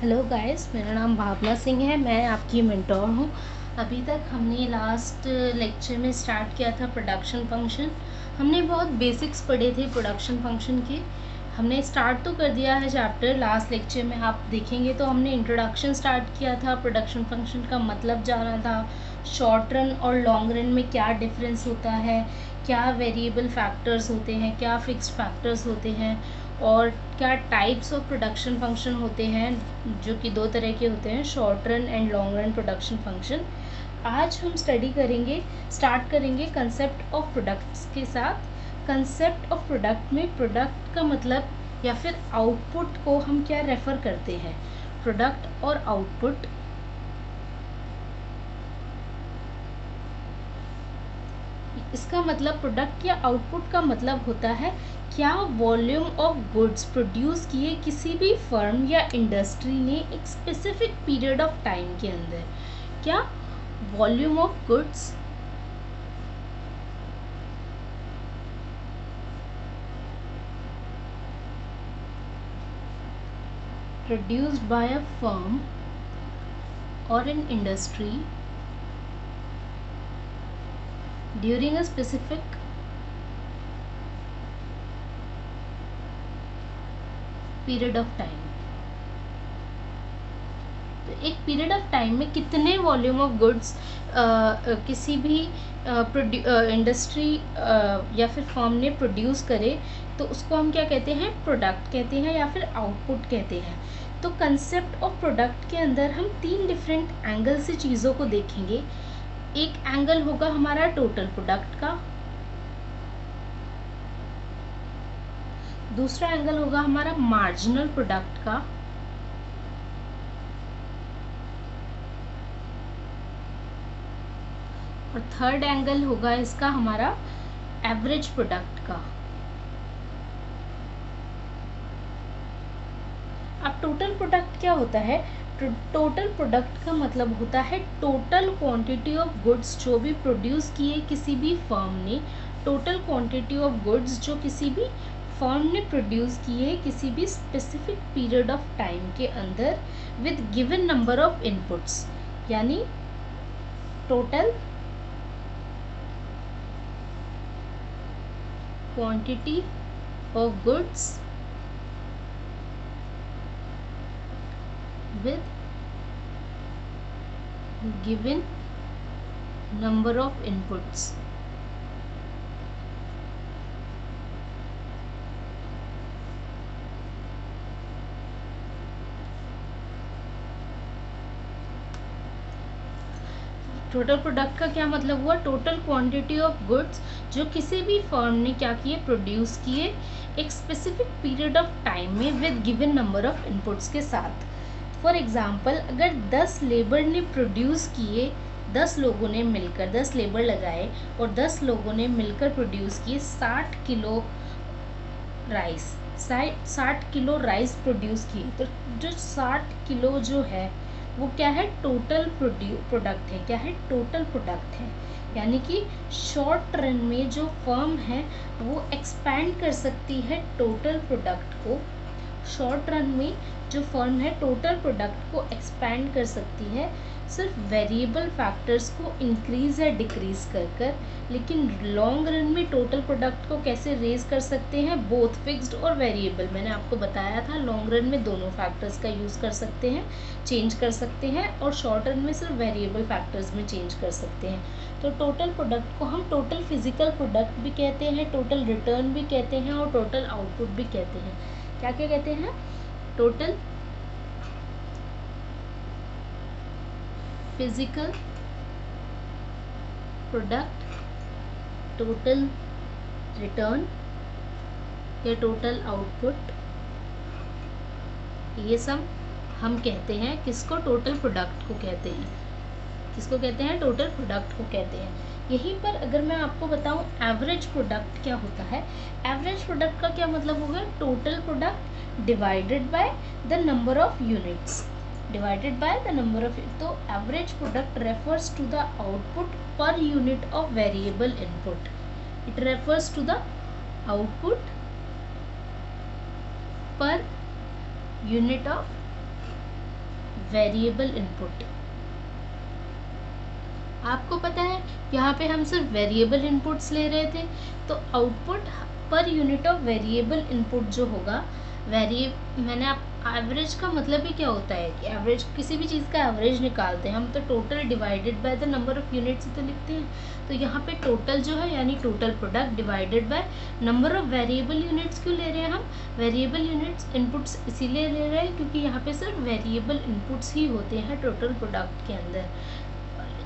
Hello guys, मेरा नाम भावना सिंह है। मैं आपकी मेंटोर हूँ। अभी तक हमने लास्ट लेक्चर में स्टार्ट किया था प्रोडक्शन फंक्शन। हमने बहुत बेसिक्स पढ़े थे प्रोडक्शन फंक्शन के। हमने स्टार्ट तो कर दिया है चैप्टर। लास्ट लेक्चर में आप देखेंगे तो हमने इंट्रोडक्शन स्टार्ट किया था, प्रोडक्शन फंक्शन का मतलब जाना था, शॉर्ट रन और लॉन्ग रन में क्या डिफरेंस होता है, क्या वेरिएबल फैक्टर्स होते हैं, क्या फिक्स्ड फैक्टर्स होते हैं, और क्या टाइप्स ऑफ प्रोडक्शन फंक्शन होते हैं, जो कि दो तरह के होते हैं, short run and long run production function. आज हम स्टार्ट करेंगे कंसेप्ट ऑफ प्रोडक्ट्स के साथ। कंसेप्ट ऑफ प्रोडक्ट में प्रोडक्ट का मतलब या फिर आउटपुट को हम क्या रेफर करते हैं। प्रोडक्ट और आउटपुट, इसका मतलब प्रोडक्ट या आउटपुट का मतलब होता है क्या वॉल्यूम ऑफ गुड्स प्रोड्यूस किए किसी भी फर्म या इंडस्ट्री ने एक स्पेसिफिक पीरियड ऑफ टाइम के अंदर। क्या volume of goods produced by a firm or an industry during a specific period of time। तो एक पीरियड ऑफ टाइम में कितने वॉल्यूम ऑफ गुड्स किसी भी इंडस्ट्री या फिर फर्म ने प्रोड्यूस करे, तो उसको हम क्या कहते हैं, प्रोडक्ट कहते हैं या फिर आउटपुट कहते हैं। तो कंसेप्ट ऑफ प्रोडक्ट के अंदर हम तीन डिफरेंट एंगल से चीज़ों को देखेंगे। एक एंगल होगा हमारा टोटल प्रोडक्ट का, दूसरा एंगल होगा हमारा मार्जिनल प्रोडक्ट का, और थर्ड एंगल होगा इसका हमारा एवरेज प्रोडक्ट का। अब टोटल प्रोडक्ट क्या होता है? टोटल प्रोडक्ट का मतलब होता है टोटल क्वांटिटी ऑफ गुड्स जो भी प्रोड्यूस किए किसी भी फर्म ने, टोटल क्वांटिटी ऑफ गुड्स जो किसी भी फर्म ने प्रोड्यूस किए किसी भी स्पेसिफिक पीरियड ऑफ टाइम के अंदर with given number of inputs, यानी total quantity of goods with given number of inputs। Total product का क्या मतलब हुआ? टोटल क्वांटिटी ऑफ गुड्स जो किसी भी फर्म ने क्या किए, प्रोड्यूस किए एक स्पेसिफिक पीरियड ऑफ टाइम में with given number of inputs के साथ। फॉर एग्जांपल, अगर 10 लेबर ने प्रोड्यूस किए, 10 लोगों ने मिलकर 10 लेबर लगाए और 10 लोगों ने मिलकर प्रोड्यूस किए 60 kilo rice, 60 kilo rice produce किए, तो जो 60 किलो जो है वो क्या है, टोटल प्रोडक्ट है। क्या है? टोटल प्रोडक्ट है। यानी कि शॉर्ट रन में जो फर्म है वो एक्सपैंड कर सकती है टोटल प्रोडक्ट को। शॉर्ट रन में जो फर्म है टोटल प्रोडक्ट को एक्सपैंड कर सकती है सिर्फ वेरिएबल फैक्टर्स को इंक्रीज या डिक्रीज कर कर। लेकिन लॉन्ग रन में टोटल प्रोडक्ट को कैसे रेज कर सकते हैं? बोथ फिक्स्ड और वेरिएबल। मैंने आपको बताया था लॉन्ग रन में दोनों फैक्टर्स का यूज़ कर सकते हैं, चेंज कर सकते हैं, और शॉर्ट रन में सिर्फ वेरिएबल फैक्टर्स में चेंज कर सकते हैं। तो टोटल प्रोडक्ट को हम टोटल फिजिकल प्रोडक्ट भी कहते हैं, टोटल रिटर्न भी कहते हैं, और टोटल आउटपुट भी कहते हैं। क्या क्या कहते हैं? Total physical product, total return या टोटल आउटपुट, ये सब हम कहते हैं किसको? टोटल प्रोडक्ट को कहते हैं। किसको कहते हैं? टोटल प्रोडक्ट को कहते हैं। यहीं पर अगर मैं आपको बताऊं एवरेज प्रोडक्ट क्या होता है, एवरेज प्रोडक्ट का क्या मतलब होगा? Total product divided by the number of units, divided by the number of. तो average product refers to the output per unit of variable input. It refers to the output per unit of variable input. आपको पता है यहाँ पे हम सिर्फ variable inputs ले रहे थे, तो output per unit of variable input जो होगा, मैंने आप एवरेज का मतलब ही क्या होता है कि एवरेज, किसी भी चीज़ का एवरेज निकालते हैं हम तो total divided by the number of units ही तो लिखते हैं। तो यहाँ पे टोटल जो है यानी total product divided by number of variable units क्यों ले रहे हैं हम? वेरिएबल यूनिट्स इनपुट्स इसीलिए ले रहे हैं क्योंकि यहाँ पे सिर्फ वेरिएबल इनपुट्स ही होते हैं टोटल प्रोडक्ट के अंदर।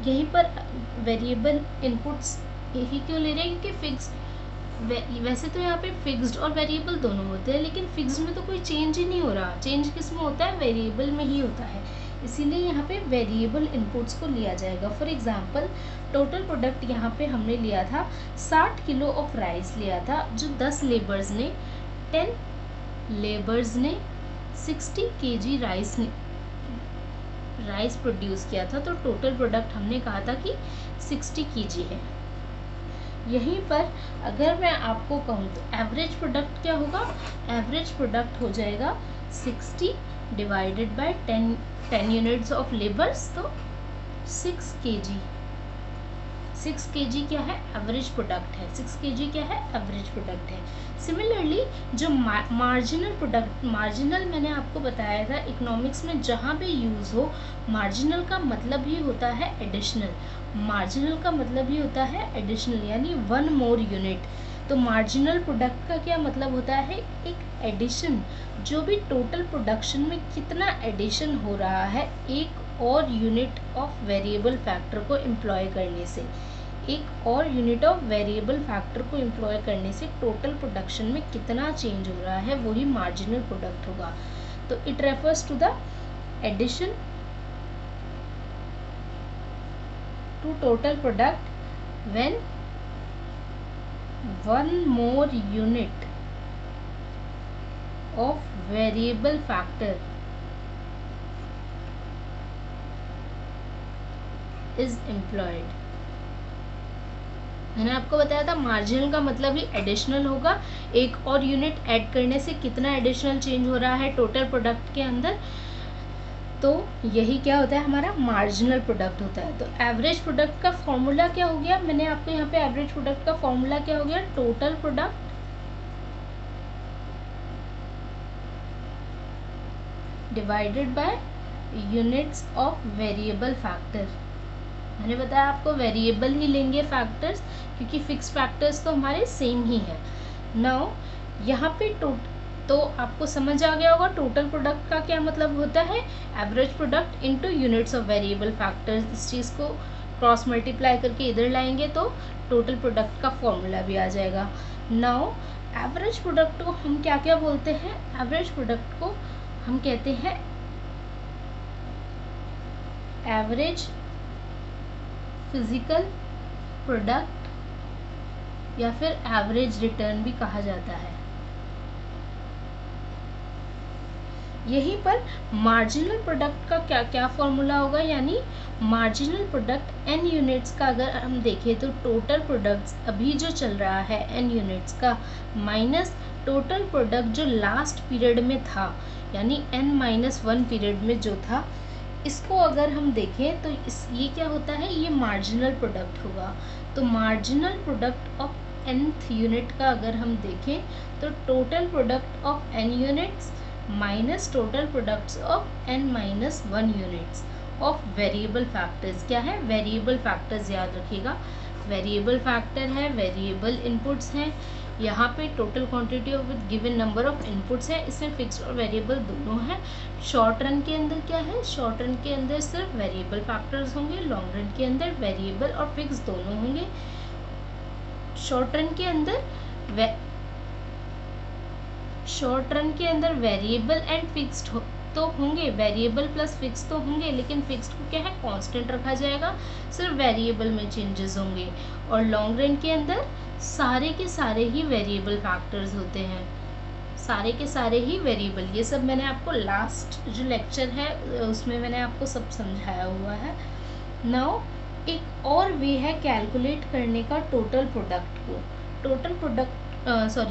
यहीं पर वेरिएबल इनपुट्स यही क्यों ले रहे हैं क्योंकि फिक्स्ड, वैसे तो यहाँ पे फिक्स्ड और वेरिएबल दोनों होते हैं, लेकिन फिक्स्ड में तो कोई चेंज ही नहीं हो रहा, चेंज किस में होता है? वेरिएबल में ही होता है, इसीलिए यहाँ पे वेरिएबल इनपुट्स को लिया जाएगा। फॉर एग्जांपल टोटल प्रोडक्ट यहाँ पे हमने लिया था 60 किलो ऑफ राइस लिया था, जो 10 लेबर्स ने 60 kg राइस प्रोड्यूस किया था, तो टोटल प्रोडक्ट हमने कहा था कि 60 kg है। यहीं पर अगर मैं आपको कहूँ तो एवरेज प्रोडक्ट क्या होगा? एवरेज प्रोडक्ट हो जाएगा 60 divided by 10 units of labours, तो 6 kg। 6 kg क्या है? एवरेज प्रोडक्ट है। 6 kg क्या है? एवरेज प्रोडक्ट है। सिमिलरली जो मार्जिनल प्रोडक्ट, मार्जिनल मैंने आपको बताया था इकोनॉमिक्स में जहाँ भी यूज़ हो, मार्जिनल का मतलब ही होता है एडिशनल। मार्जिनल का मतलब ही होता है एडिशनल यानी 1 मोर यूनिट। तो मार्जिनल प्रोडक्ट का क्या मतलब होता है? एक एडिशन, जो भी टोटल प्रोडक्शन में कितना एडिशन हो रहा है एक और यूनिट ऑफ वेरिएबल फैक्टर को एम्प्लॉय करने से, एक और यूनिट ऑफ वेरिएबल फैक्टर को एम्प्लॉय करने से टोटल प्रोडक्शन में कितना चेंज हो रहा है, वही मार्जिनल प्रोडक्ट होगा। तो it refers to the addition to total product when 1 more unit of variable factor is employed। मैंने आपको बताया था मार्जिनल का मतलब ही एडिशनल होगा, एक और यूनिट ऐड करने से कितना एडिशनल चेंज हो रहा है टोटल प्रोडक्ट के अंदर, तो यही क्या होता है? हमारा मार्जिनल प्रोडक्ट होता है। तो एवरेज प्रोडक्ट का फॉर्मूला क्या हो गया? मैंने आपको यहाँ पे एवरेज प्रोडक्ट का फॉर्मूला क्या हो गया? Total product divided by units of variable factor. मैंने बताया आपको वेरिएबल ही लेंगे फैक्टर्स, क्योंकि फिक्स फैक्टर्स तो हमारे सेम ही है। नाउ यहाँ पे तो आपको समझ आ गया होगा टोटल प्रोडक्ट का क्या मतलब होता है? Average product into units of variable factors. इस चीज़ को क्रॉस मल्टीप्लाई करके इधर लाएंगे तो टोटल प्रोडक्ट का फॉर्मूला भी आ जाएगा। नाउ एवरेज प्रोडक्ट को हम क्या क्या बोलते हैं? एवरेज प्रोडक्ट को हम कहते हैं एवरेज फिजिकल प्रोडक्ट या फिर एवरेज रिटर्न भी कहा जाता है। यहीं पर मार्जिनल प्रोडक्ट का क्या क्या फॉर्मूला होगा, यानी मार्जिनल प्रोडक्ट n यूनिट्स का अगर हम देखें तो टोटल प्रोडक्ट्स अभी जो चल रहा है n यूनिट्स का माइनस टोटल प्रोडक्ट जो लास्ट पीरियड में था, यानी n-1 पीरियड में जो था, इसको अगर हम देखें तो ये क्या होता है? ये मार्जिनल प्रोडक्ट होगा। तो marginal product of nth unit का अगर हम देखें तो total product of n units minus total products of n-1 units of variable factors. क्या है? वेरिएबल फैक्टर्स, याद रखिएगा वेरिएबल फैक्टर है, वेरिएबल इनपुट्स हैं। यहाँ पे total quantity of with given number of inputs है, इसमें फिक्स्ड और वेरिएबल दोनों हैं। शॉर्ट रन के अंदर क्या है? शॉर्ट रन के अंदर सिर्फ वेरिएबल फैक्टर्स होंगे, लॉन्ग रन के अंदर वेरिएबल और फिक्स दोनों होंगे। शॉर्ट रन के अंदर वेरिएबल एंड फिक्स्ड तो होंगे, वेरिएबल प्लस फिक्स तो होंगे, लेकिन फिक्स्ड को क्या है? कांस्टेंट रखा जाएगा, सिर्फ वेरिएबल में चेंजेस होंगे। और लॉन्ग रन के अंदर सारे के सारे ही वेरिएबल फैक्टर्स होते हैं, सारे के सारे ही वेरिएबल। ये सब मैंने आपको लास्ट जो लेक्चर है उसमें मैंने आपको सब समझाया हुआ है। नाउ एक और वे है कैलकुलेट करने का टोटल प्रोडक्ट को, टोटल प्रोडक्ट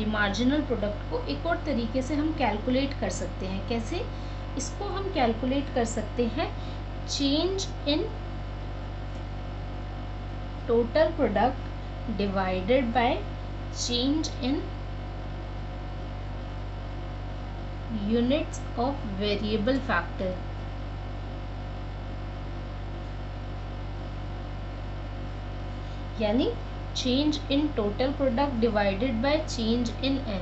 मार्जिनल प्रोडक्ट को एक और तरीके से हम कैलकुलेट कर सकते हैं। कैसे? इसको हम कैलकुलेट कर सकते हैं change in total product divided by change in units of variable factor. यानी change in total product divided by change in N,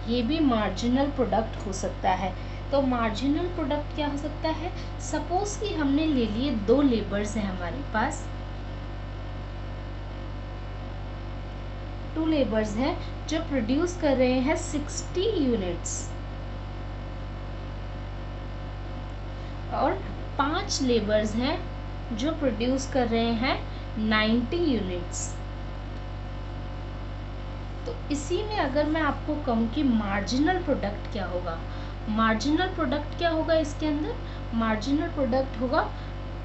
ये भी मार्जिनल प्रोडक्ट हो सकता है। तो मार्जिनल प्रोडक्ट क्या हो सकता है? सपोज कि हमने ले लिए 2 लेबर्स हैं हमारे पास, 2 लेबर्स हैं जो प्रोड्यूस कर रहे हैं 60 यूनिट्स और 5 लेबर्स हैं जो प्रोड्यूस कर रहे हैं 90 यूनिट्स। तो इसी में अगर मैं आपको कहूँ कि मार्जिनल प्रोडक्ट क्या होगा, मार्जिनल प्रोडक्ट क्या होगा इसके अंदर? मार्जिनल प्रोडक्ट होगा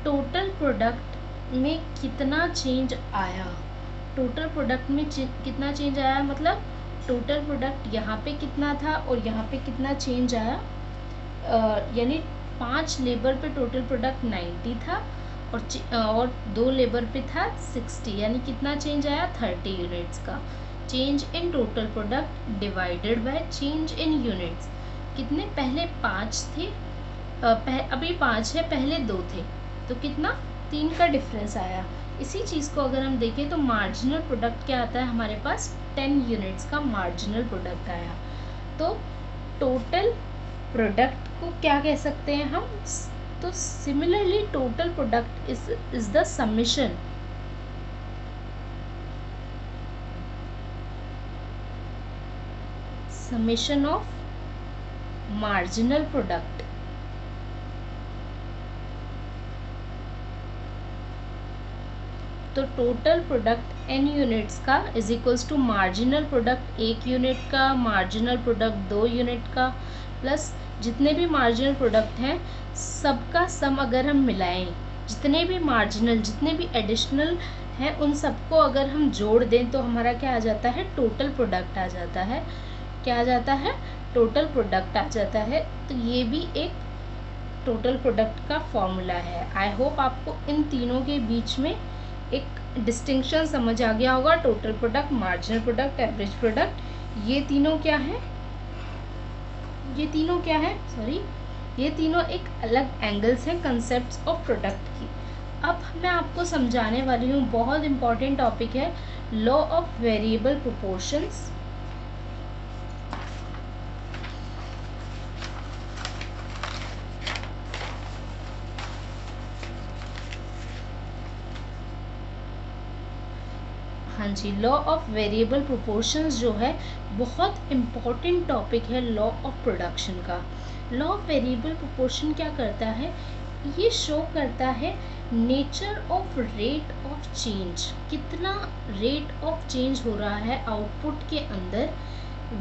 टोटल प्रोडक्ट में कितना चेंज आया, टोटल प्रोडक्ट में कितना चेंज आया, मतलब टोटल प्रोडक्ट यहाँ पे कितना था और यहाँ पे कितना चेंज आया। यानी 5 लेबर पे टोटल प्रोडक्ट 90 था और 2 लेबर पे था 60, यानी कितना चेंज आया? 30 यूनिट्स का। Change in total product divided by change in units, कितने? पहले 5 थे, अभी 5 है, पहले 2 थे, तो कितना? 3 का डिफरेंस आया। इसी चीज़ को अगर हम देखें तो मार्जिनल प्रोडक्ट क्या आता है हमारे पास? 10 यूनिट्स का मार्जिनल प्रोडक्ट आया। तो टोटल प्रोडक्ट को क्या कह सकते हैं हम? तो similarly total product is the summation of marginal product. तो टोटल प्रोडक्ट n यूनिट्स का is equals to marginal product 1 unit का, मार्जिनल प्रोडक्ट 2 यूनिट का, प्लस जितने भी मार्जिनल प्रोडक्ट हैं सबका सम अगर हम मिलाएं, जितने भी मार्जिनल, जितने भी एडिशनल हैं उन सबको अगर हम जोड़ दें तो हमारा क्या आ जाता है? टोटल प्रोडक्ट आ जाता है। क्या आ जाता है? टोटल प्रोडक्ट आ जाता है। तो ये भी एक टोटल प्रोडक्ट का फॉर्मूला है। आई होप आपको इन तीनों के बीच में एक डिस्टिंक्शन समझ आ गया होगा। Total product, marginal product, average product, ये तीनों क्या है? ये तीनों क्या है? सॉरी, ये तीनों एक अलग एंगल्स हैं कंसेप्ट्स ऑफ प्रोडक्ट की। अब मैं आपको समझाने वाली हूँ, बहुत इंपॉर्टेंट टॉपिक है, लॉ ऑफ वेरिएबल प्रोपोर्शंस। हाँ जी, लॉ ऑफ वेरिएबल प्रोपोर्शंस जो है बहुत इम्पॉर्टेंट टॉपिक है लॉ ऑफ प्रोडक्शन का। लॉ ऑफ वेरिएबल प्रोपोर्शन क्या करता है? ये शो करता है nature of rate of change, कितना रेट ऑफ चेंज हो रहा है आउटपुट के अंदर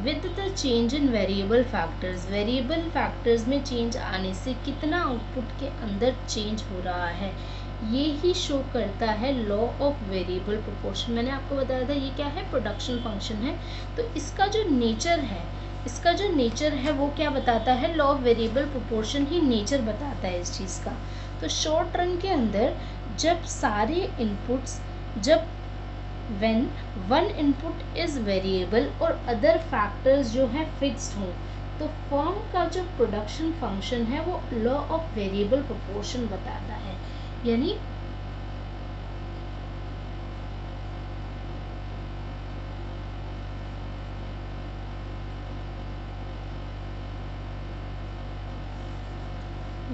with the change in variable factors. Variable factors में चेंज आने से कितना आउटपुट के अंदर चेंज हो रहा है, ये ही शो करता है लॉ ऑफ वेरिएबल प्रोपोर्शन। मैंने आपको बताया था ये क्या है? प्रोडक्शन फंक्शन है। तो इसका जो नेचर है वो क्या बताता है? Law of variable proportion he nature बताता है इस चीज़ का। तो शॉर्ट रन के अंदर जब सारे इनपुट्स, जब when one input is variable और अदर फैक्टर्स जो है फिक्स्ड हों, तो फर्म का जो प्रोडक्शन फंक्शन है वो लॉ ऑफ वेरिएबल प्रोपोर्शन बताता है। यानी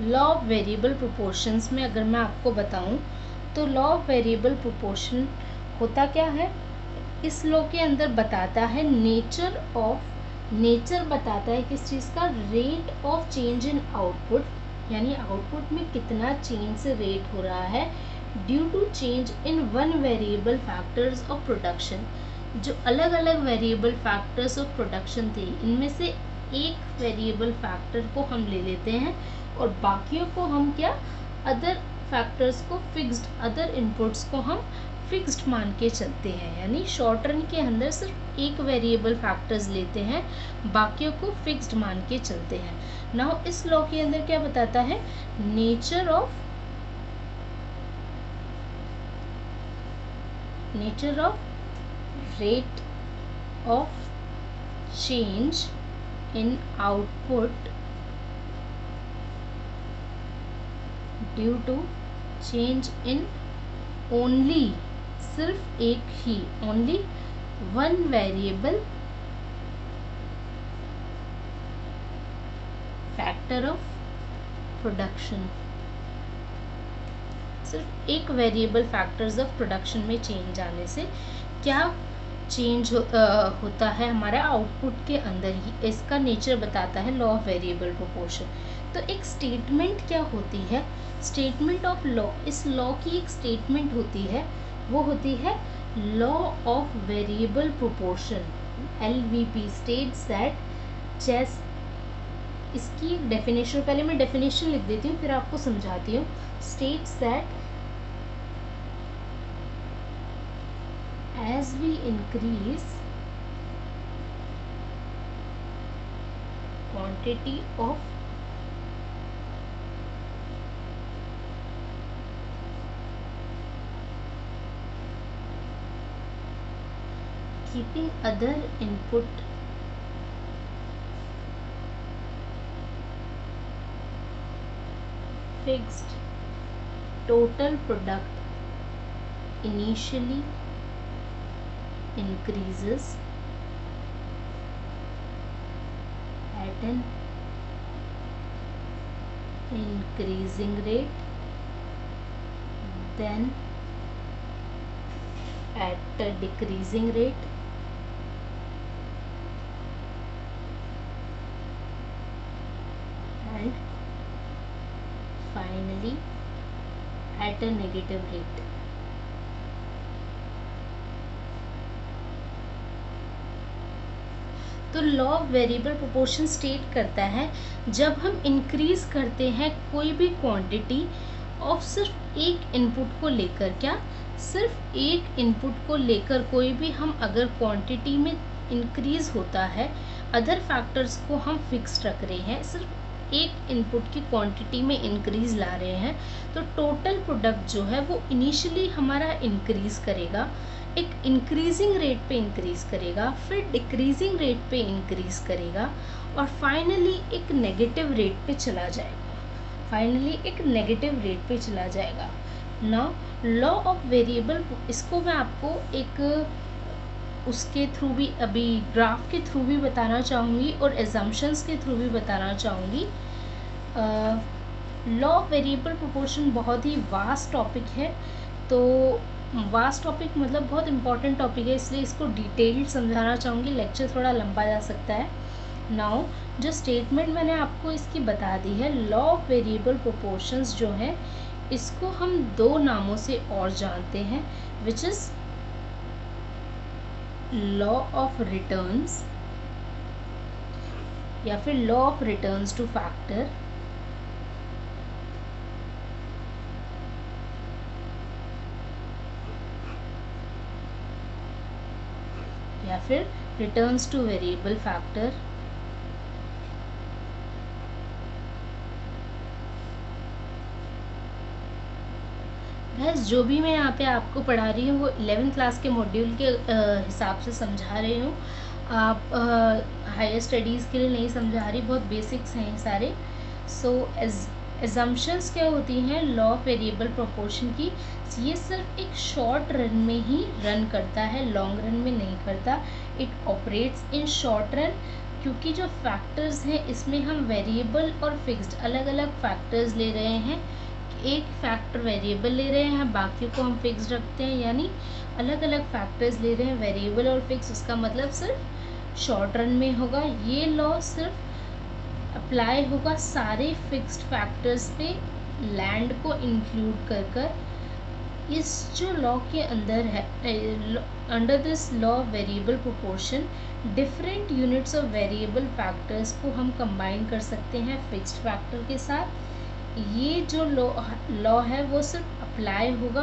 लॉ ऑफ वेरिएबल प्रोपोर्शंस में अगर मैं आपको बताऊं तो लॉ ऑफ वेरिएबल प्रोपोर्शन होता क्या है? इस लॉ के अंदर बताता है नेचर बताता है किस चीज़ का? Rate of change in output, यानी आउटपुट में कितना चेंज रेट हो रहा है due to change in one variable factors of production. जो अलग अलग वेरिएबल फैक्टर्स ऑफ प्रोडक्शन थे, इनमें से एक वेरिएबल फैक्टर को हम ले लेते हैं और बाकियों को हम क्या? अदर फैक्टर्स को फिक्स्ड, अदर इनपुट्स को हम फिक्स्ड मान के चलते हैं, यानी शॉर्ट रन के अंदर सिर्फ एक वेरिएबल फैक्टर्स लेते हैं, बाकियों को फिक्स्ड मान के चलते हैं। नाउ इस लॉ के अंदर क्या बताता है, nature of rate of change in output due to change in only, सिर्फ एक ही, only one variable factor of production, सिर्फ एक वेरिएबल फैक्टर्स ऑफ प्रोडक्शन में चेंज आने से क्या चेंज होता है हमारा आउटपुट के अंदर ही, इसका नेचर बताता है लॉ ऑफ वेरिएबल प्रोपोर्शन। तो एक स्टेटमेंट क्या होती है, स्टेटमेंट ऑफ लॉ, इस लॉ की एक स्टेटमेंट होती है, वो होती है law of variable proportion, LVP states that, जैसे इसकी डेफिनेशन, पहले मैं डेफिनेशन लिख देती हूँ फिर आपको समझाती हूँ। States that as we increase quantity of keeping other input fixed, total product initially increases at an increasing rate, then at a decreasing rate, and finally at a negative rate. तो law of variable proportion state करता है, जब हम increase करते हैं कोई भी quantity of सिर्फ एक इनपुट को लेकर, क्या सिर्फ एक इनपुट को लेकर कोई भी हम अगर क्वांटिटी में इंक्रीज होता है, अदर फैक्टर्स को हम फिक्स रख रहे हैं, सिर्फ एक इनपुट की क्वांटिटी में इंक्रीज ला रहे हैं, तो टोटल प्रोडक्ट जो है वो इनिशियली हमारा इंक्रीज करेगा, एक इंक्रीजिंग रेट पे इंक्रीज करेगा, फिर डिक्रीजिंग रेट पे इंक्रीज करेगा, और फाइनली एक नेगेटिव रेट पे चला जाएगा, नाउ लॉ ऑफ वेरिएबल, इसको मैं आपको एक उसके थ्रू भी, अभी ग्राफ के थ्रू भी बताना चाहूँगी और एजम्पशंस के थ्रू भी बताना चाहूँगी। लॉ ऑफ वेरिएबल प्रोपोर्शन बहुत ही वास्ट टॉपिक है, तो वास्ट टॉपिक मतलब बहुत इंपॉर्टेंट टॉपिक है, इसलिए इसको डिटेल्ड समझाना चाहूँगी, लेक्चर थोड़ा लंबा जा सकता है। नाउ जो स्टेटमेंट मैंने आपको इसकी बता दी है, लॉ ऑफ वेरिएबल प्रोपोर्शंस जो है, इसको हम दो नामों से और जानते हैं, which is law of returns, या फिर law of returns two factor, या फिर रिटर्न्स टू वेरिएबल फैक्टर, जो भी मैं यहाँ पे आपको पढ़ा रही हूँ वो 11th क्लास के मॉड्यूल के हिसाब से समझा रही हूँ, आप हायर स्टडीज़ के लिए नहीं समझा रही, बहुत बेसिक्स हैं ये सारे। सो एजम्पशंस क्या होती हैं लॉ ऑफ वेरिएबल प्रोपोर्शन की, ये सिर्फ एक शॉर्ट रन में ही रन करता है, लॉन्ग रन में नहीं करता। It operates in short run, क्योंकि जो फैक्टर्स हैं इसमें हम वेरिएबल और फिक्स्ड अलग अलग फैक्टर्स ले रहे हैं, एक फैक्टर वेरिएबल ले रहे हैं, बाकी को हम फिक्स रखते हैं, यानी अलग अलग फैक्टर्स ले रहे हैं वेरिएबल और फिक्स, उसका मतलब सिर्फ शॉर्ट रन में होगा। ये लॉ सिर्फ अप्लाई होगा सारे फिक्स्ड फैक्टर्स पे, लैंड को इंक्लूड कर इस जो लॉ के अंदर है, under this law variable proportion different units of variable factors को हम कंबाइन कर सकते हैं फिक्स्ड फैक्टर के साथ। ये जो लॉ है वो सिर्फ अप्लाई होगा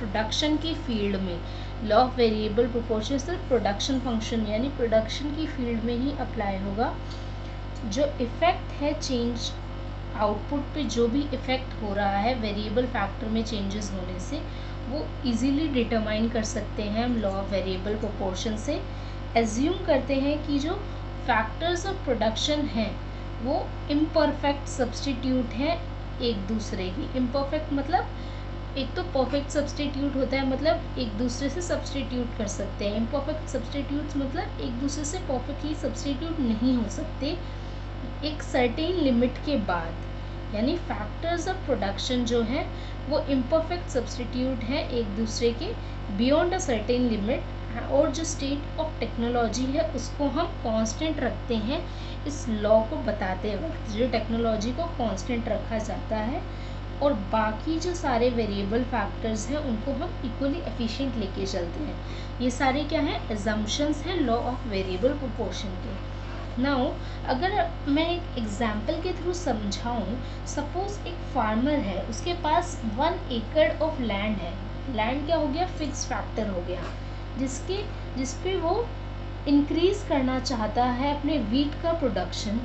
प्रोडक्शन की फील्ड में लॉ ऑफ वेरिएबल प्रोपोर्शन सिर्फ प्रोडक्शन फंक्शन यानी प्रोडक्शन की फील्ड में ही अप्लाई होगा। जो इफेक्ट है चेंज आउटपुट पे, जो भी इफेक्ट हो रहा है वेरिएबल फैक्टर में चेंजेस होने से, वो इजीली डिटरमाइन कर सकते हैं हम लॉ ऑफ वेरिएबल प्रोपोर्शन से। एज्यूम करते हैं कि जो फैक्टर्स ऑफ प्रोडक्शन हैं वो इम्परफेक्ट सब्स्टिट्यूट हैं एक दूसरे की। इम्परफेक्ट मतलब एक तो परफेक्ट सब्स्टिट्यूट होता है, मतलब एक दूसरे से सब्स्टिट्यूट कर सकते हैं। इम्परफेक्ट सब्स्टिट्यूट्स मतलब एक दूसरे से परफेक्टली सब्स्टिट्यूट नहीं हो सकते एक सर्टेन लिमिट के बाद। यानी फैक्टर्स ऑफ प्रोडक्शन जो है वो इम्परफेक्ट सब्स्टिट्यूट हैं एक दूसरे के बियॉन्ड अ सर्टेन लिमिट। और जो स्टेट ऑफ टेक्नोलॉजी है उसको हम कांस्टेंट रखते हैं इस लॉ को बताते वक्त। जो टेक्नोलॉजी को कांस्टेंट रखा जाता है और बाकी जो सारे वेरिएबल फैक्टर्स हैं उनको हम इक्वली एफिशिएंट लेके चलते हैं। ये सारे क्या हैं, एजम्पशंस हैं लॉ ऑफ वेरिएबल प्रोपोर्शन के। नाउ अगर मैं एक एग्जाम्पल के थ्रू समझाऊं, सपोज एक फार्मर है, उसके पास 1 एकड़ ऑफ लैंड है। लैंड क्या हो गया, फिक्स फैक्टर हो गया, जिस पे वो इंक्रीज करना चाहता है अपने वीट का प्रोडक्शन।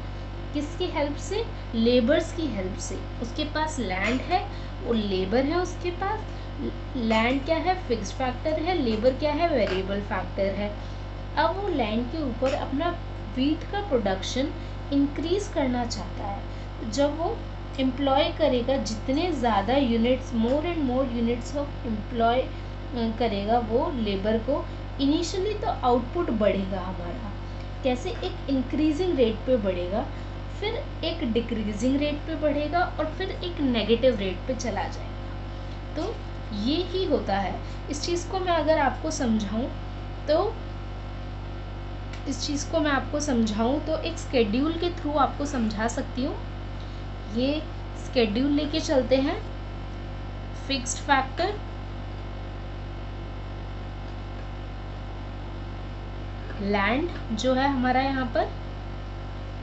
किसकी हेल्प से, लेबर्स की हेल्प से। उसके पास लैंड है और लेबर है उसके पास। लैंड क्या है, फिक्स्ड फैक्टर है, लेबर क्या है, वेरिएबल फैक्टर है। अब वो लैंड के ऊपर अपना वीट का प्रोडक्शन इंक्रीज करना चाहता है। जब वो एम्प्लॉय करेगा जितने ज़्यादा units, more and more units of employ करेगा वो लेबर को, इनिशियली तो आउटपुट बढ़ेगा हमारा। कैसे, एक इंक्रीजिंग रेट पे बढ़ेगा, फिर एक डिक्रीजिंग रेट पे बढ़ेगा और फिर एक नेगेटिव रेट पे चला जाएगा। तो ये ही होता है। इस चीज़ को मैं अगर आपको समझाऊं तो एक स्केड्यूल के थ्रू आपको समझा सकती हूँ। ये स्केड्यूल लेके चलते हैं। फिक्स्ड फैक्टर, लैंड जो है हमारा यहाँ पर,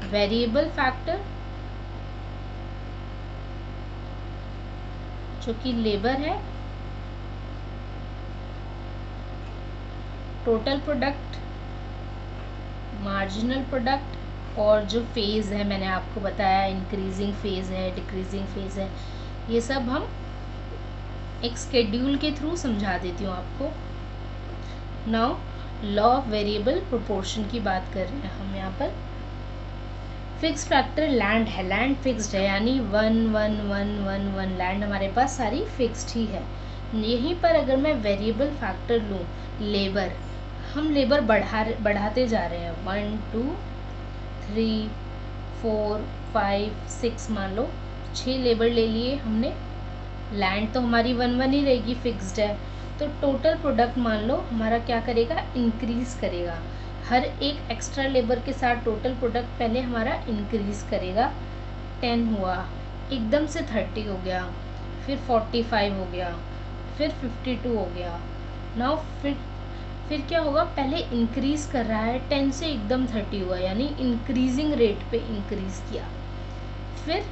वेरिएबल फैक्टर जो कि लेबर है, टोटल प्रोडक्ट, मार्जिनल प्रोडक्ट और जो फेज है मैंने आपको बताया, इंक्रीजिंग फेज है, डिक्रीजिंग फेज है। ये सब हम एक स्केड्यूल के थ्रू समझा देती हूँ आपको। Now law of variable proportion की बात कर रहे हैं हम यहाँ पर। फिक्स्ड फैक्टर लैंड है, लैंड फिक्स्ड है, यानी 1 1 1 1 1 लैंड हमारे पास सारी फिक्स्ड ही है। यहीं पर अगर मैं वेरिएबल फैक्टर लूँ, लेबर, हम लेबर बढ़ाते जा रहे हैं। 1 2 3 4 5 6 मान लो 6 लेबर ले लिए हमने। लैंड तो हमारी 1 1 ही रहेगी, फिक्स्ड है। तो टोटल प्रोडक्ट मान लो हमारा क्या करेगा, इंक्रीज करेगा। हर एक एक्स्ट्रा लेबर के साथ टोटल प्रोडक्ट पहले हमारा इंक्रीज करेगा। 10 हुआ, एकदम से 30 हो गया, फिर 45 हो गया, फिर 52 हो गया। नाउ फिर क्या होगा, पहले इंक्रीज कर रहा है, 10 से एकदम 30 हुआ, यानी इंक्रीजिंग रेट पे इंक्रीज किया। फिर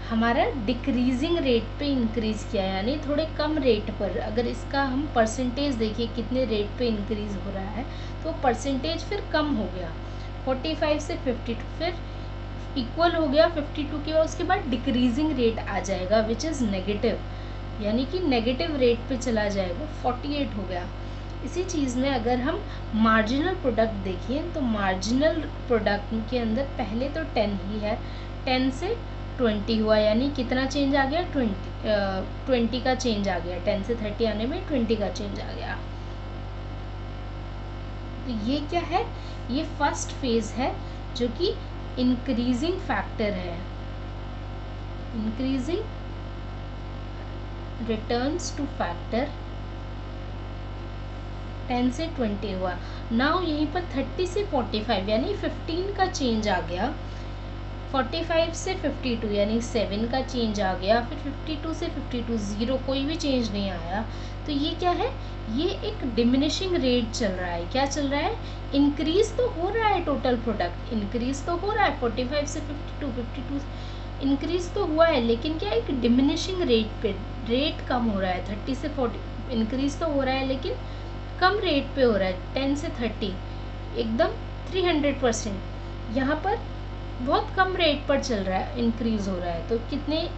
हमारा डिक्रीजिंग रेट पे इंक्रीज किया, यानी थोड़े कम रेट पर। अगर इसका हम परसेंटेज देखिए कितने रेट पे इंक्रीज हो रहा है, तो परसेंटेज फिर कम हो गया। 45 से 52 फिर इक्वल हो गया 52 के, और उसके बाद डिक्रीजिंग रेट आ जाएगा विच इज़ नेगेटिव, यानी कि नेगेटिव रेट पे चला जाएगा। 48 हो गया। इसी चीज़ में अगर हम मार्जिनल प्रोडक्ट देखिए तो मार्जिनल प्रोडक्ट के अंदर पहले तो 10 ही है, 10 से 20 हुआ, यानी कितना चेंज आ गया, 20 का चेंज आ गया। 10 से 30 आने में 20 का चेंज आ गया। तो ये क्या है, ये फर्स्ट फेज है जो कि इंक्रीजिंग फैक्टर है। इंक्रीजिंग रिटर्न्स टू फैक्टर 10 से 20 हुआ। नाउ यहीं पर 30 से 45 यानी 15 का चेंज आ गया। 45 से 52 यानी 7 का चेंज आ गया। फिर 52 से 52 0, कोई भी चेंज नहीं आया। तो ये क्या है, ये एक डिमिनिशिंग रेट चल रहा है। क्या चल रहा है, इंक्रीज तो हो रहा है, टोटल प्रोडक्ट इंक्रीज तो हो रहा है। 45 से 52 इंक्रीज तो हुआ है, लेकिन क्या एक डिमिनिशिंग रेट पे, रेट कम हो रहा है। 30 से इंक्रीज तो हो रहा है लेकिन कम रेट पे हो रहा है, 10 से 30, एकदम 300%। यहाँ पर बहुत कम रेट पर चल रहा है, इंक्रीज हो रहा है। तो कितने,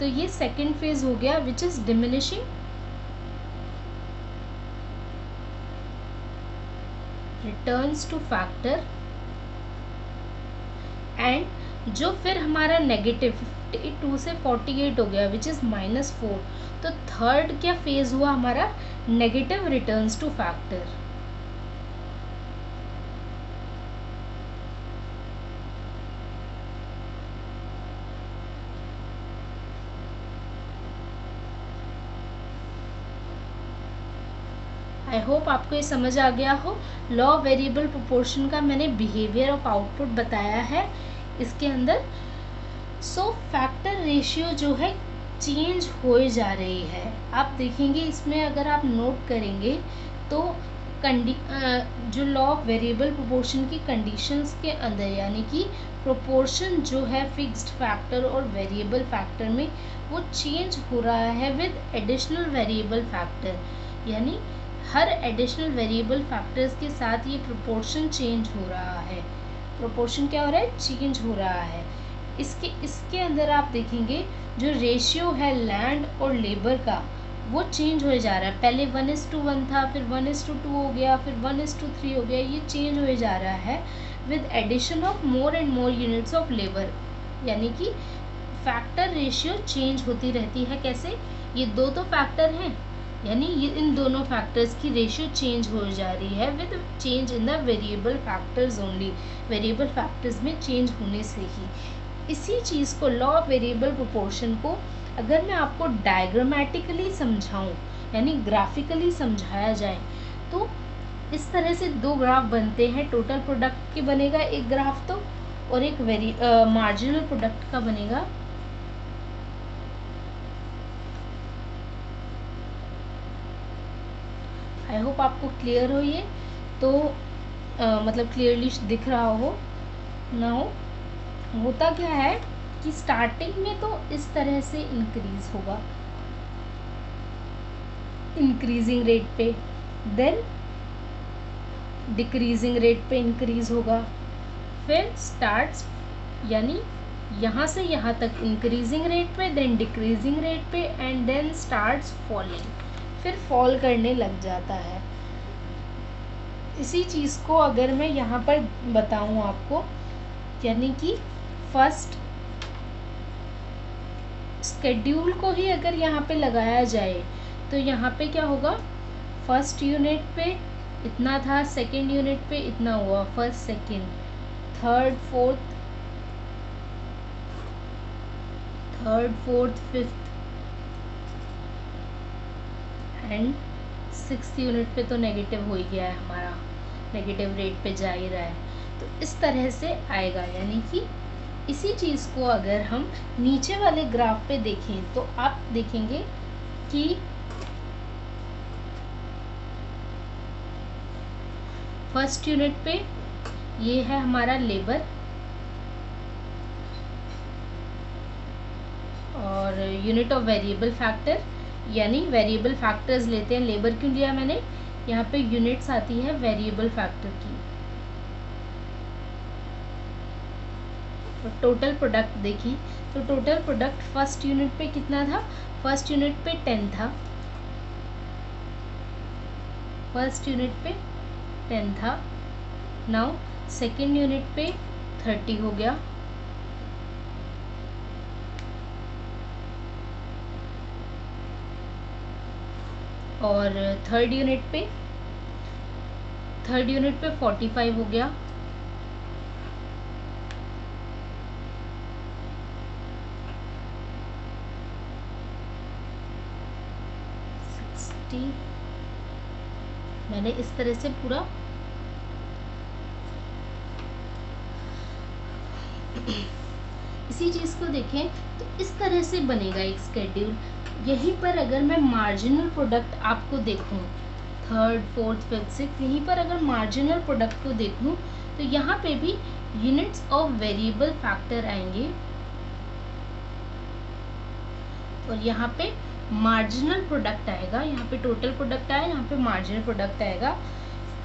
तो ये सेकेंड फेज हो गया which is diminishing returns two factor. And जो फिर हमारा नेगेटिव 52 से 48 हो गया विच इज -4। तो थर्ड क्या फेज हुआ हमारा, नेगेटिव रिटर्न्स टू फैक्टर। आई होप आपको ये समझ आ गया हो। लॉ ऑफ वेरिएबल प्रोपोर्शन का मैंने बिहेवियर ऑफ आउटपुट बताया है इसके अंदर। सो फैक्टर रेशियो जो है चेंज हो जा रही है। आप देखेंगे इसमें अगर आप नोट करेंगे तो जो लॉ ऑफ वेरिएबल प्रोपोर्शन की कंडीशंस के अंदर, यानी कि प्रोपोर्शन जो है फिक्स्ड फैक्टर और वेरिएबल फैक्टर में वो चेंज हो रहा है विद एडिशनल वेरिएबल फैक्टर, यानी हर एडिशनल वेरिएबल फैक्टर्स के साथ ये प्रोपोर्शन चेंज हो रहा है। प्रोपोर्शन क्या हो रहा है, चेंज हो रहा है। इसके अंदर आप देखेंगे जो रेशियो है लैंड और लेबर का वो चेंज हो जा रहा है। पहले 1:1 था, फिर 1:2 हो गया, फिर 1:3 हो गया। ये चेंज हो जा रहा है with addition of more and more units of labour, यानी कि फैक्टर रेशियो चेंज होती रहती है। कैसे, ये दो तो फैक्टर हैं, यानी ये इन दोनों फैक्टर्स की रेशियो चेंज हो जा रही है with change in the variable factors only, variable factors में चेंज होने से ही। इसी चीज़ को, लॉ ऑफ वेरिएबल प्रोपोर्शन को अगर मैं आपको डायग्रामेटिकली समझाऊं, यानी ग्राफिकली समझाया जाए, तो इस तरह से दो ग्राफ बनते हैं। टोटल प्रोडक्ट की बनेगा एक ग्राफ तो, और एक मार्जिनल प्रोडक्ट का बनेगा। आई होप आपको क्लियर हो ये, तो मतलब क्लियरली दिख रहा हो। नाउ होता क्या है कि स्टार्टिंग में तो इस तरह से इंक्रीज होगा, इंक्रीजिंग रेट पे, देन डिक्रीजिंग रेट पे इंक्रीज होगा, फिर स्टार्ट्स, यानी यहाँ से यहाँ तक इंक्रीजिंग रेट पे, देन डिक्रीजिंग रेट पे, एंड देन स्टार्ट्स फॉलिंग, फिर फॉल करने लग जाता है। इसी चीज़ को अगर मैं यहाँ पर बताऊँ आपको, यानी कि फर्स्ट स्केड्यूल को ही अगर यहाँ पे लगाया जाए तो यहाँ पे क्या होगा, फर्स्ट यूनिट पे इतना था, सेकंड यूनिट पे इतना हुआ, first second third fourth fifth and sixth unit पे तो नेगेटिव हो ही गया है हमारा, नेगेटिव रेट पे जा ही रहा है। तो इस तरह से आएगा, यानी कि इसी चीज़ को अगर हम नीचे वाले ग्राफ पे देखें तो आप देखेंगे कि फर्स्ट यूनिट पे ये है हमारा लेबर, और यूनिट ऑफ वेरिएबल फैक्टर, यानी वेरिएबल फैक्टर्स लेते हैं। लेबर क्यों लिया मैंने, यहाँ पे यूनिट्स आती है वेरिएबल फैक्टर की। टोटल प्रोडक्ट देखी तो टोटल प्रोडक्ट फर्स्ट यूनिट पे कितना था, फर्स्ट यूनिट पे 10 था, फर्स्ट यूनिट पे 10 था। नाउ सेकेंड यूनिट पे 30 हो गया, और थर्ड यूनिट पे 45 हो गया, मैंने इस तरह से पूरा इसी चीज़ को देखें तो इस तरह से बनेगा एक स्केड्यूल। यहीं पर अगर मैं मार्जिनल प्रोडक्ट आपको देखूं, थर्ड फोर्थ फिफ्थ सिक्स्थ, यहीं पर अगर मार्जिनल प्रोडक्ट को देखूं तो यहाँ पे भी यूनिट्स ऑफ वेरिएबल फैक्टर आएंगे, और यहाँ पे मार्जिनल प्रोडक्ट आएगा, यहाँ पे टोटल प्रोडक्ट आया, यहाँ पे मार्जिनल प्रोडक्ट आएगा।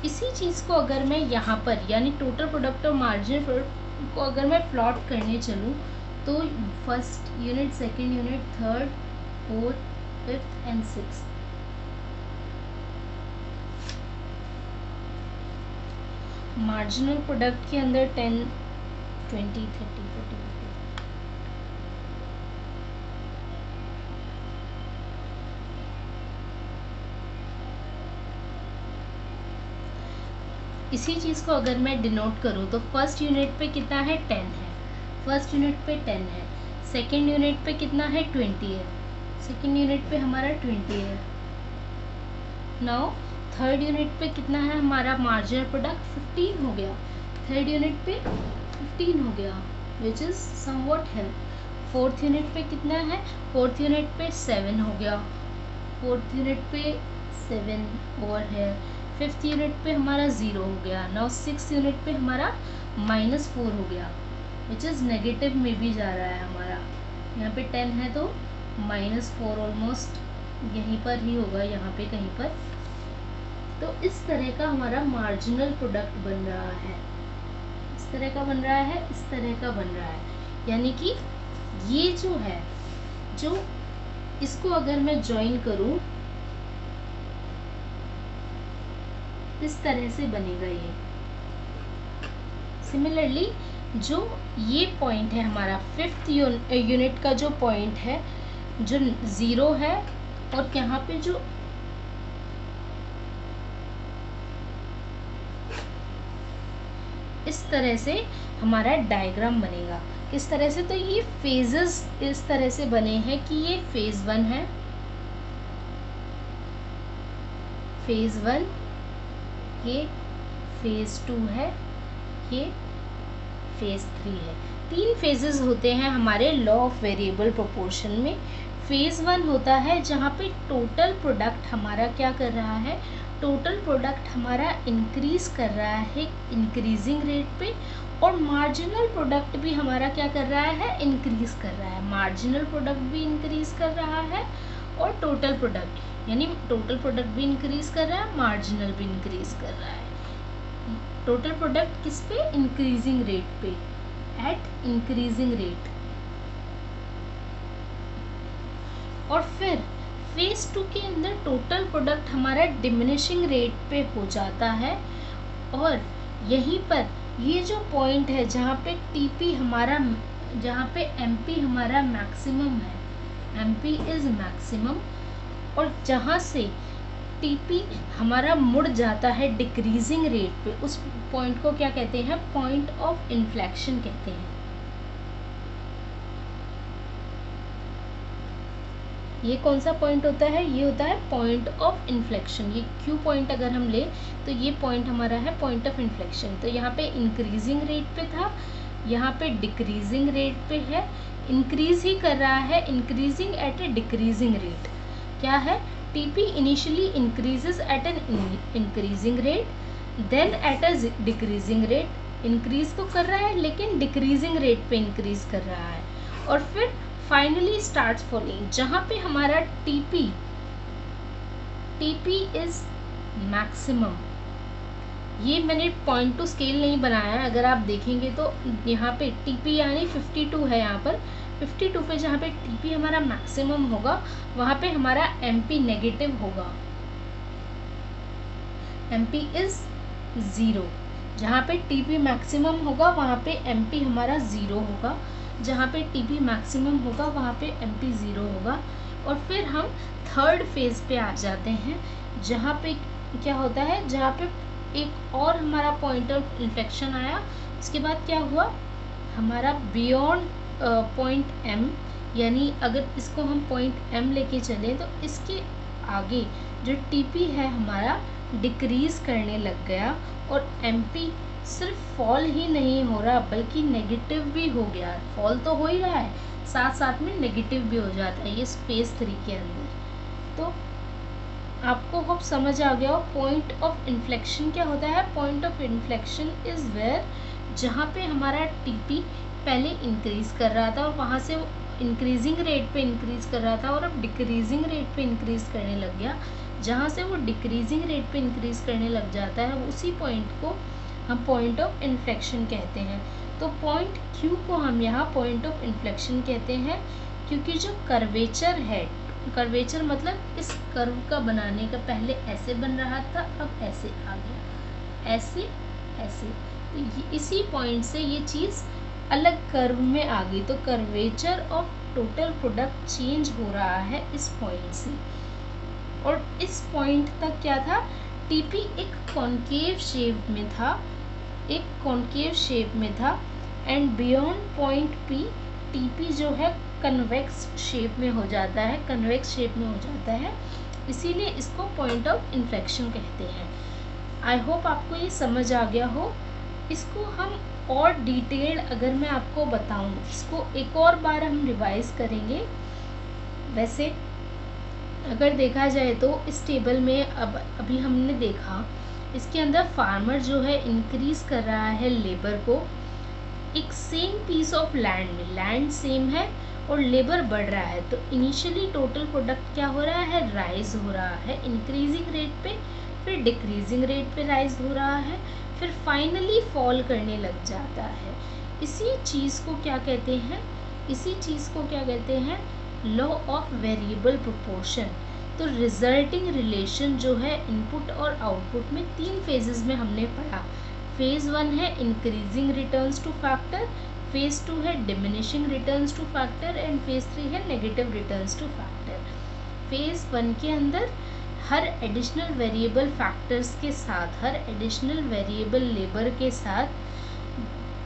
इसी चीज़ को अगर मैं यहाँ पर यानी टोटल प्रोडक्ट और मार्जिनल प्रोडक्ट को अगर मैं प्लॉट करने चलूँ तो first unit, second unit, third, fourth, fifth and sixth, marginal product के अंदर 10, 20, 30, 40, 50। इसी चीज़ को अगर मैं डिनोट करूँ तो फर्स्ट यूनिट पे कितना है, 10 है, फर्स्ट यूनिट पे 10 है, सेकेंड यूनिट पे कितना है, 20 है, सेकेंड यूनिट पे हमारा 20 है। नाउ थर्ड यूनिट पे कितना है हमारा मार्जिनल प्रोडक्ट, 15 हो गया, थर्ड यूनिट पे 15 हो गया, which is somewhat help. Fourth unit पे कितना है, फोर्थ यूनिट पे 7 हो गया, फोर्थ यूनिट पे 7 और है, फिफ्थ यूनिट पे हमारा 0 हो गया। नाउ सिक्स यूनिट पे हमारा -4 हो गया, विच इज़ नेगेटिव में भी जा रहा है हमारा। यहाँ पे 10 है तो -4 ऑलमोस्ट यहीं पर ही होगा, यहाँ पे कहीं पर। तो इस तरह का हमारा मार्जिनल प्रोडक्ट बन रहा है, इस तरह का बन रहा है, इस तरह का बन रहा है। यानी कि ये जो है, जो इसको अगर मैं ज्वाइन करूं इस तरह से बनेगा ये। सिमिलरली जो ये पॉइंट है हमारा फिफ्थ यूनिट का जो पॉइंट है, जो 0 है, और यहाँ पे जो इस तरह से हमारा डायग्राम बनेगा। किस तरह से, तो ये फेजेस इस तरह से बने हैं कि ये फेज 1 है, फेज 1, ये फेज 2 है, ये फेज 3 है। 3 फेजेस होते हैं हमारे लॉ ऑफ वेरिएबल प्रोपोर्शन में। फेज 1 होता है जहाँ पे टोटल प्रोडक्ट हमारा क्या कर रहा है, टोटल प्रोडक्ट हमारा इंक्रीज कर रहा है इंक्रीजिंग रेट पे, और मार्जिनल प्रोडक्ट भी हमारा क्या कर रहा है, इंक्रीज कर रहा है। मार्जिनल प्रोडक्ट भी इंक्रीज कर रहा है और टोटल प्रोडक्ट यानी टोटल प्रोडक्ट भी इंक्रीज कर रहा है, मार्जिनल भी इंक्रीज कर रहा है। टोटल प्रोडक्ट किस पे, इंक्रीजिंग रेट पे, एट इंक्रीजिंग रेट। और फिर फेज 2 के अंदर टोटल प्रोडक्ट हमारा डिमिनिशिंग रेट पे हो जाता है, और यहीं पर ये जो पॉइंट है जहाँ पे टीपी हमारा, जहाँ पे एमपी हमारा मैक्सिमम है, एमपी इज मैक्सिमम, और जहाँ से टीपी हमारा मुड़ जाता है डिक्रीजिंग रेट पे, उस पॉइंट को क्या कहते हैं, पॉइंट ऑफ इन्फ्लेक्शन कहते हैं। ये कौन सा पॉइंट होता है, ये होता है पॉइंट ऑफ इन्फ्लेक्शन। ये क्यू पॉइंट अगर हम ले तो ये पॉइंट हमारा है पॉइंट ऑफ इन्फ्लेक्शन। तो यहाँ पे इंक्रीजिंग रेट पे था, यहाँ पे डिक्रीजिंग रेट पे है, इंक्रीज ही कर रहा है, increasing at a decreasing rate. क्या है, TP initially increases at an increasing rate, then at a decreasing rate. Increase तो कर रहा है लेकिन डिक्रीजिंग रेट पे इंक्रीज कर रहा है, और फिर फाइनली स्टार्ट्स फॉलिंग, जहाँ पे हमारा टीपी इज मैक्सिमम। ये मैंने पॉइंट टू स्केल नहीं बनाया है, अगर आप देखेंगे तो यहाँ पे टीपी यानी 52 है, यहाँ पर 52 पे जहाँ पे टीपी हमारा मैक्सिमम होगा वहाँ पे हमारा एमपी नेगेटिव होगा, एमपी इज 0। जहाँ पे टीपी मैक्सिमम होगा वहाँ पे एमपी हमारा 0 होगा, जहाँ पे टीपी मैक्सिमम होगा वहाँ पे एमपी 0 होगा। और फिर हम थर्ड फेज पे आ जाते हैं, जहाँ पे क्या होता है, जहाँ पे एक और हमारा पॉइंट ऑफ इन्फ्लेक्शन आया। उसके बाद क्या हुआ, हमारा बियॉन्ड पॉइंट एम, यानी अगर इसको हम पॉइंट एम लेके चलें तो इसके आगे जो टीपी है हमारा डिक्रीज करने लग गया, और एमपी सिर्फ फॉल ही नहीं हो रहा बल्कि नेगेटिव भी हो गया। फॉल तो हो ही रहा है, साथ साथ में नेगेटिव भी हो जाता है ये फेज 3 के अंदर। तो आपको होप समझ आ गया हो पॉइंट ऑफ इन्फ्लेक्शन क्या होता है। Point of inflection is where, जहाँ पे हमारा टीपी पहले इंक्रीज कर रहा था और वहाँ से इंक्रीजिंग रेट पे इंक्रीज कर रहा था और अब डिक्रीजिंग रेट पे इंक्रीज करने लग गया, जहाँ से वो डिक्रीजिंग रेट पे इंक्रीज करने लग जाता है उसी पॉइंट को हम पॉइंट ऑफ इन्फ्लेक्शन कहते हैं। तो पॉइंट Q को हम यहाँ पॉइंट ऑफ इन्फ्लेक्शन कहते हैं, क्योंकि जो कर्वेचर है, कर्वेचर मतलब इस कर्व का बनाने का पहले ऐसे बन रहा था, अब ऐसे आ गया, ऐसे ऐसे, तो इसी पॉइंट से ये चीज़ अलग कर्व में आ गई। तो curvature of total product change हो रहा है इस पॉइंट से। और इस पॉइंट तक क्या था, टीपी एक कॉन्केव शेप में था, एक कॉन्केव शेप में था, and beyond point P TP जो है कन्वेक्स शेप में हो जाता है, कन्वेक्स शेप में हो जाता है, इसीलिए इसको पॉइंट ऑफ इन्फ्लेक्शन कहते हैं। आई होप आपको ये समझ आ गया हो। इसको हम और डिटेल अगर मैं आपको बताऊं, इसको एक और बार हम रिवाइज करेंगे। वैसे अगर देखा जाए तो इस टेबल में अभी हमने देखा, इसके अंदर फार्मर जो है इंक्रीज कर रहा है लेबर को एक सेम पीस ऑफ लैंड में, लैंड सेम है और लेबर बढ़ रहा है, तो इनिशियली टोटल प्रोडक्ट क्या हो रहा है, राइज हो रहा है इंक्रीजिंग रेट पे, फिर डिक्रीजिंग रेट पे राइज हो रहा है, फिर फाइनली फॉल करने लग जाता है। इसी चीज़ को क्या कहते हैं, इसी चीज़ को क्या कहते हैं, लॉ ऑफ वेरिएबल प्रोपोर्शन। तो रिजल्टिंग रिलेशन जो है इनपुट और आउटपुट में 3 फेजेस में हमने पढ़ा। फेज 1 है increasing returns two factor, phase 2 है diminishing returns two factor, and phase 3 है negative returns two factor. Phase 1 के अंदर हर एडिशनल वेरिएबल फैक्टर्स के साथ, हर एडिशनल वेरिएबल लेबर के साथ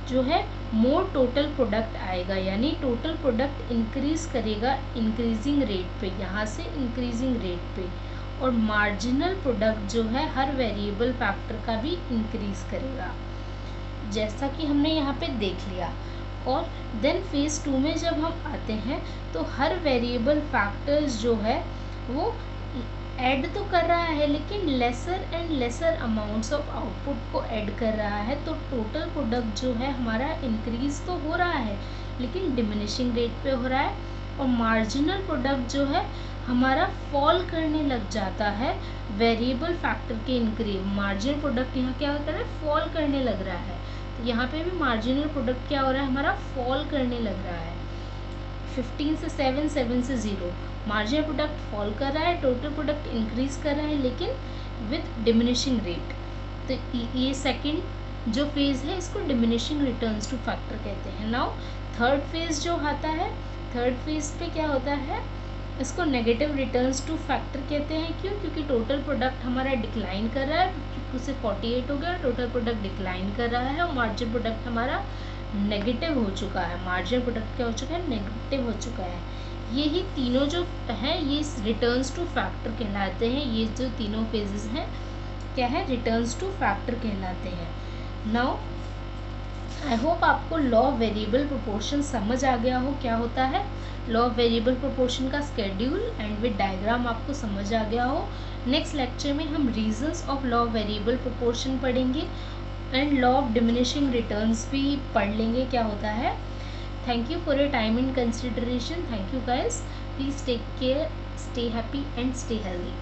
जो है मोर टोटल प्रोडक्ट आएगा, यानी टोटल प्रोडक्ट इंक्रीज करेगा इंक्रीजिंग रेट पे, यहाँ से इंक्रीजिंग रेट पे, और मार्जिनल प्रोडक्ट जो है हर वेरिएबल फैक्टर का भी इंक्रीज करेगा, जैसा कि हमने यहाँ पे देख लिया। और देन फेज 2 में जब हम आते हैं तो हर वेरिएबल फैक्टर्स जो है वो ऐड तो कर रहा है, लेकिन lesser and lesser amounts of output को ऐड कर रहा है, तो टोटल प्रोडक्ट जो है हमारा इंक्रीज तो हो रहा है लेकिन डिमिनिशिंग रेट पे हो रहा है, और मार्जिनल प्रोडक्ट जो है हमारा फॉल करने लग जाता है वेरिएबल फैक्टर के इंक्रीज। मार्जिनल प्रोडक्ट यहाँ क्या कर रहा है, फॉल करने लग रहा है, तो यहाँ पे भी मार्जिनल प्रोडक्ट क्या हो रहा है, हमारा फॉल करने लग रहा है। 15 से 7, 7 से 0, मार्जिनल प्रोडक्ट फॉल कर रहा है, टोटल प्रोडक्ट इंक्रीज कर रहा है लेकिन विद डिमिनिशिंग रेट। तो ये सेकंड जो फेज है इसको डिमिनिशिंग रिटर्न्स टू फैक्टर कहते हैं। नाउ थर्ड फेज जो आता है, थर्ड फेज पे क्या होता है, इसको नेगेटिव रिटर्न्स टू फैक्टर कहते हैं। क्यों, क्योंकि टोटल प्रोडक्ट हमारा डिक्लाइन कर रहा है, 52 से 48 हो गया, टोटल प्रोडक्ट डिक्लाइन कर रहा है और मार्जिनल प्रोडक्ट हमारा नेगेटिव हो चुका है, मार्जिनल प्रोडक्ट क्या हो चुका है, नेगेटिव हो चुका है। यही तीनों जो हैं ये रिटर्न्स टू फैक्टर कहलाते हैं, ये जो तीनों फेजेस हैं क्या है, रिटर्न्स टू फैक्टर कहलाते हैं। नाउ आई होप आपको लॉ ऑफ वेरिएबल प्रोपोर्शन समझ आ गया हो, क्या होता है लॉ ऑफ वेरिएबल प्रोपोर्शन का स्केड्यूल एंड विद डायग्राम आपको समझ आ गया हो। नेक्स्ट लेक्चर में हम reasons of law of variable proportion पढ़ेंगे and law of diminishing returns भी पढ़ लेंगे क्या होता है। Thank you for your time and consideration. Thank you guys. Please take care, stay happy and stay healthy.